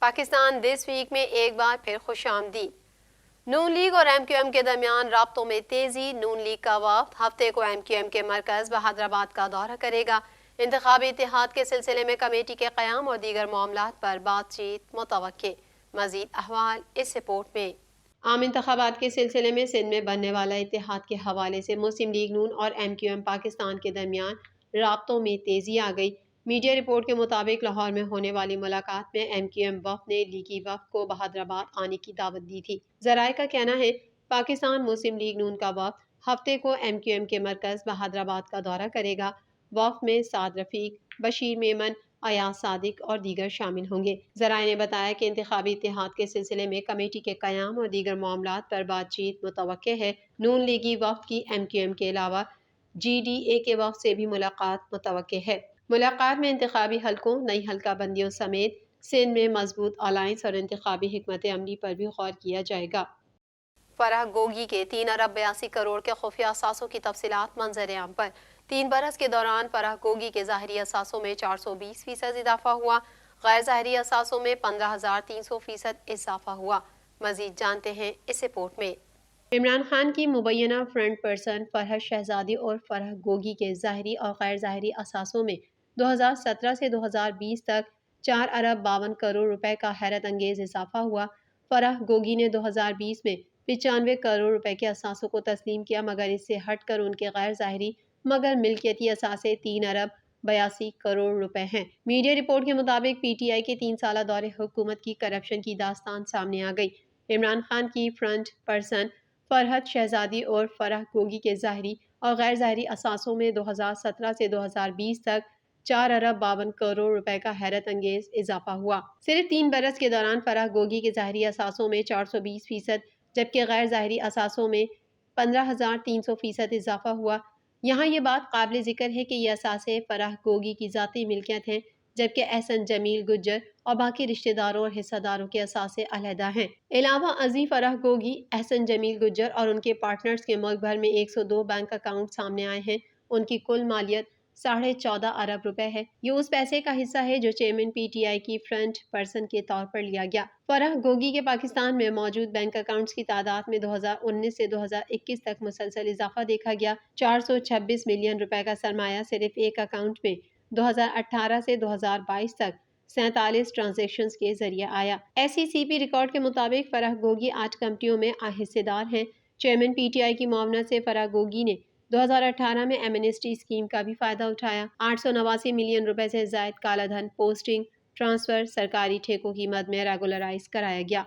Pakistan this week میں ایک بار پھر خوش آمدید۔ نون لیگ اور ایم کیو ایم کے درمیان رابطوں میں تیزی۔ نون لیگ کا وفد ہفتے کو ایم کیو ایم کے مرکز بہادرآباد کا دورہ کرے گا۔ انتخابی اتحاد کے سلسلے میں کمیٹی کے قیام اور دیگر معاملات پر بات چیت متوقع۔ مزید احوال اس رپورٹ میں۔ عام انتخابات کے سلسلے میں سندھ میں بننے والا اتحاد کے حوالے سے مسلم لیگ نون اور ایم کیو ایم پاکستان کے درمیان رابطوں میں تیزی آ گئی۔ میڈیا رپورٹ کے مطابق لاہور میں ہونے والی ملاقات میں ایم کیو ایم وفد نے لیگی وفد کو بہادرآباد آنے کی دعوت دی تھی۔ ذرائع کا کہنا ہے پاکستان مسلم لیگ نون کا وفد ہفتے کو ایم کیو ایم کے مرکز بہادرآباد کا دورہ کرے گا۔ وفد میں سعد رفیق، بشیر میمن، ایاز صادق اور دیگر شامل ہوں گے۔ ذرائع نے بتایا کہ انتخابی اتحاد کے سلسلے میں کمیٹی کے قیام اور دیگر معاملات پر بات چیت متوقع ہے۔ نون لیگی وفد کی ایم کیو ایم کے علاوہ جی ڈی اے کے وفد سے بھی ملاقات متوقع ہے۔ ملاقات میں انتخابی حلقوں، نئی حلقہ بندیوں سمیت سندھ میں مضبوط الائنس اور انتخابی حکمت عملی پر بھی غور کیا جائے گا۔ فرح گوگی کے 3 ارب 82 کروڑ کے خفیہ اثاثوں کی تفصیلات منظر عام پر۔ 3 برس کے دوران فرح گوگی کے ظاہری اثاثوں میں 420% اضافہ ہوا، غیر ظاہری اثاثوں میں 15,300% اضافہ ہوا۔ مزید جانتے ہیں اس رپورٹ میں۔ عمران خان کی مبینہ فرنٹ پرسن فرحت شہزادی اور فرح گوگی کے ظاہری اور غیر ظاہری اثاثوں میں 2017 سے 2020 تک 4 ارب 52 کروڑ روپے کا حیرت انگیز اضافہ ہوا۔ فرح گوگی نے 2020 میں 95 کروڑ روپے کے اثاثوں کو تسلیم کیا، مگر اس سے ہٹ کر ان کے غیر ظاہری مگر ملکیتی اثاثے 3 ارب 82 کروڑ روپے ہیں۔ میڈیا رپورٹ کے مطابق پی ٹی آئی کے 3 سالہ دور حکومت کی کرپشن کی داستان سامنے آ گئی۔ عمران خان کی فرنٹ پرسن فرحت شہزادی اور فرح گوگی کے ظاہری اور غیر ظاہری اثاثوں میں 2017 سے 2020 تک 4 ارب 52 کروڑ روپے کا حیرت انگیز اضافہ ہوا۔ صرف 3 برس کے دوران فرح گوگی کے ظاہری اثاثوں میں 420%، جبکہ غیر ظاہری اثاثوں میں 15,300% اضافہ ہوا۔ یہاں یہ بات قابل ذکر ہے کہ یہ اثاثے فرح گوگی کی ذاتی ملکیت ہیں، جبکہ احسن جمیل گجر اور باقی رشتہ داروں اور حصہ داروں کے اثاثے علیحدہ ہیں۔ علاوہ ازیں فرح گوگی، احسن جمیل گجر اور ان کے پارٹنرز کے ملک بھر میں 102 بینک اکاؤنٹ سامنے آئے ہیں۔ ان کی کل مالیت 14.5 ارب روپے ہے۔ یہ اس پیسے کا حصہ ہے جو چیئرمین پی ٹی آئی کی فرنٹ پرسن کے طور پر لیا گیا۔ فرح گوگی کے پاکستان میں موجود بینک اکاؤنٹس کی تعداد میں 2019 سے 2021 تک مسلسل اضافہ دیکھا گیا۔ 426 ملین روپے کا سرمایہ صرف ایک اکاؤنٹ میں 2018 سے 2022 تک 47 ٹرانزیکشنز کے ذریعے آیا۔ ایس ای سی پی ریکارڈ کے مطابق فرح گوگی 8 کمپنیوں میں حصہ دار ہیں۔ چیئرمین پی ٹی آئی کی معاونت سے فرح گوگی نے 2018 میں ایمنسٹی اسکیم کا بھی فائدہ اٹھایا۔ 889 ملین روپے سے زائد کالا دھن پوسٹنگ، ٹرانسفر، سرکاری ٹھیکوں کی مد میں ریگولرائز کرایا گیا۔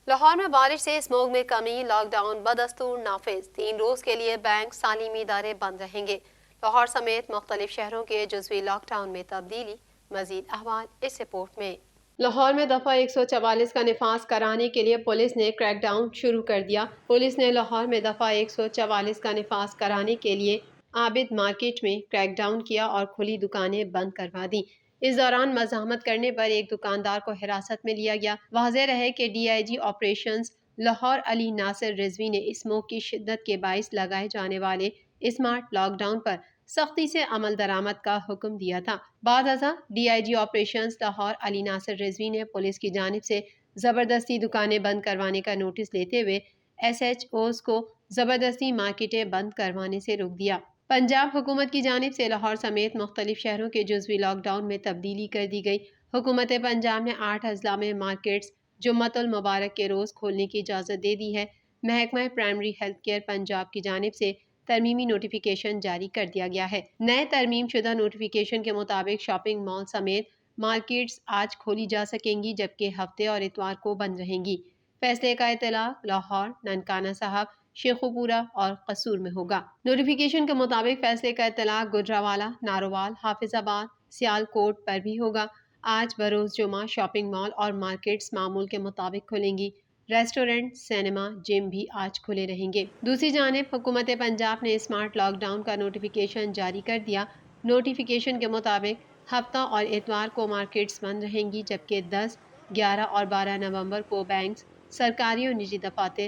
لاہور میں بارش سے اسموگ میں کمی، لاک ڈاؤن بدستور نافذ۔ 3 روز کے لیے بینک، تعلیمی ادارے بند رہیں گے۔ لاہور سمیت مختلف شہروں کے جزوی لاک ڈاؤن میں تبدیلی۔ مزید احوال اس رپورٹ میں۔ لاہور میں دفعہ 144 کا نفاذ کرانے کے لیے پولیس نے کریک ڈاؤن شروع کر دیا۔ پولیس نے لاہور میں دفعہ 144 کا نفاذ کرانے کے لیے عابد مارکیٹ میں کریک ڈاؤن کیا اور کھلی دکانیں بند کروا دیں۔ اس دوران مزاحمت کرنے پر ایک دکاندار کو حراست میں لیا گیا۔ واضح رہے کہ D I G operations Lahore Ali Nasir Rizvi نے اسموگ کی شدت کے باعث لگائے جانے والے اسمارٹ لاک ڈاؤن پر سختی سے عمل درآمد کا حکم دیا تھا۔ بعد ازاں D I G operations Lahore Ali Nasir Rizvi نے پولیس کی جانب سے زبردستی دکانیں بند کروانے کا نوٹس لیتے ہوئے ایس ایچ اوز کو زبردستی مارکیٹیں بند کروانے سے روک دیا۔ پنجاب حکومت کی جانب سے لاہور سمیت مختلف شہروں کے جزوی لاک ڈاؤن میں تبدیلی کر دی گئی۔ حکومت پنجاب نے 8 اضلاع میں مارکیٹس جمعۃ المبارک کے روز کھولنے کی اجازت دے دی ہے۔ محکمہ پرائمری ہیلتھ کیئر پنجاب کی جانب سے ترمیمی نوٹیفیکیشن جاری کر دیا گیا ہے۔ نئے ترمیم شدہ نوٹیفیکیشن کے مطابق شاپنگ مال سمیت مارکیٹس آج کھولی جا سکیں گی، جبکہ ہفتے اور اتوار کو بند رہیں گی۔ فیصلے کا اطلاق لاہور، ننکانہ صاحب، شیخوپورہ اور قصور میں ہوگا۔ نوٹیفیکیشن کے مطابق فیصلے کا اطلاق گجرانوالہ، نارووال، حافظ آباد، سیال کوٹ پر بھی ہوگا۔ آج بروز جمعہ شاپنگ مال اور مارکیٹس معمول کے مطابق کھلیں گی۔ ریسٹورنٹ، سینما، جم بھی آج کھلے رہیں گے۔ دوسری جانب حکومت پنجاب نے اسمارٹ لاک ڈاؤن کا نوٹیفیکیشن جاری کر دیا۔ نوٹیفیکیشن کے مطابق ہفتہ اور اتوار کو مارکیٹس بند رہیں گی، جبکہ 10، 11 اور 12 نومبر کو بینکس، سرکاری اور نجی دفاتر،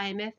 IMF